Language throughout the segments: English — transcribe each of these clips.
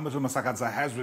𝕀ℂ𝕐𝕄𝕀 Masakadza has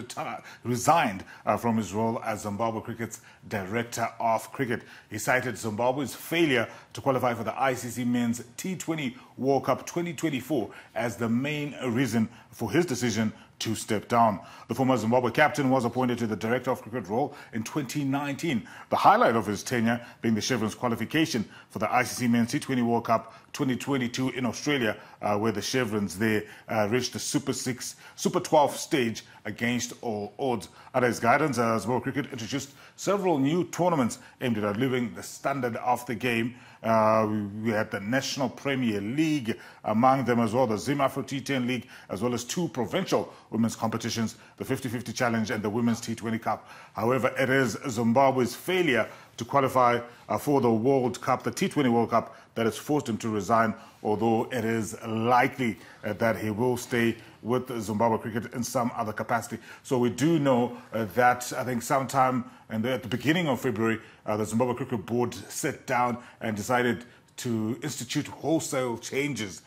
resigned from his role as Zimbabwe cricket's director of cricket. He cited Zimbabwe's failure to qualify for the ICC Men's T20 World Cup 2024 as the main reason for his decision to step down. The former Zimbabwe captain was appointed to the director of cricket role in 2019. The highlight of his tenure being the Chevrons qualification for the ICC Men's T20 World Cup 2022 in Australia, where the Chevrons there reached the Super 12 stage against all odds. Under his guidance, Zimbabwe cricket introduced several new tournaments aimed at living the standard of the game. We had the National Premier League, among them as well the Zimbabwe T10 League, as well as two provincial women's competitions, the 50-50 Challenge and the Women's T20 Cup. However, it is Zimbabwe's failure to qualify for the World Cup, the T20 World Cup, that has forced him to resign, although it is likely that he will stay with Zimbabwe cricket in some other capacity. So we do know that I think sometime at the beginning of February, the Zimbabwe Cricket Board sat down and decided to institute wholesale changes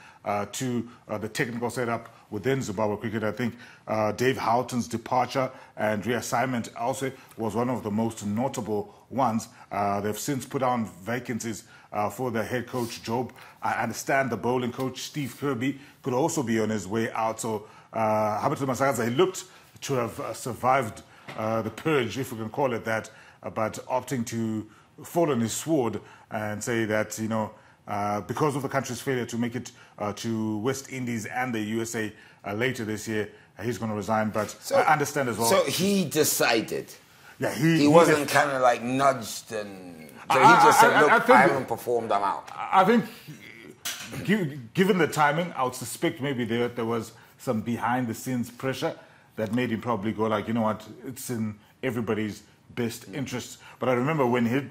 to the technical setup within Zimbabwe cricket. I think Dave Houghton's departure and reassignment also was one of the most notable ones. They've since put on vacancies for the head coach Job. I understand the bowling coach Steve Kirby could also be on his way out. So 𝕀ℂ𝕐𝕄𝕀 Masakadza, he looked to have survived the purge, if we can call it that, but opting to fall on his sword and say that, you know, because of the country's failure to make it to West Indies and the USA later this year, he's going to resign. But so, I understand as well. So he decided. Yeah, he wasn't kind of like nudged and. So he just said, look, I haven't performed, I'm out. I think, given the timing, I would suspect maybe there was some behind-the-scenes pressure that made him probably go like, you know what, it's in everybody's best interests. But I remember when he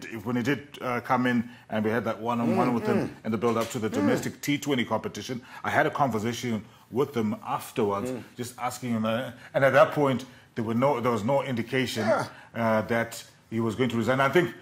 did come in and we had that one-on-one with him in the build-up to the domestic T20 competition, I had a conversation with him afterwards, just asking him, and at that point there was no indication that he was going to resign. I think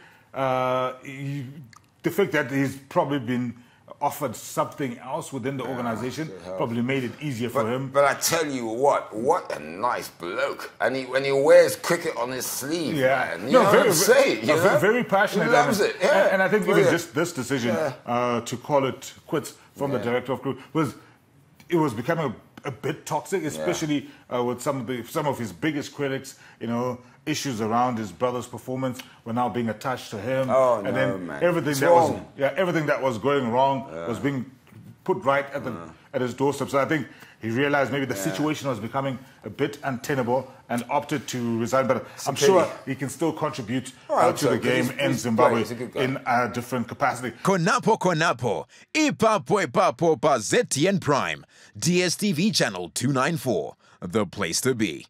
the fact that he's probably been offered something else within the organization probably made it easier for him. But I tell you what a nice bloke. And when he wears cricket on his sleeve, man. You know what I'm saying? Very passionate. He loves it. Yeah. And I think even just this decision to call it quits from the director of cricket was becoming a bit toxic, especially with some of his biggest critics. You know, issues around his brother's performance were now being attached to him, and then man. everything that was going wrong was being put right at his doorstep. So I think he realized maybe the situation was becoming a bit untenable and opted to resign. But I'm sure he can still contribute to the game in Zimbabwe in a different capacity. 𝕀ℂ𝕐𝕄𝕀 𝕀ℂ𝕐𝕄𝕀 ZTN Prime, DSTV channel 294, the place to be.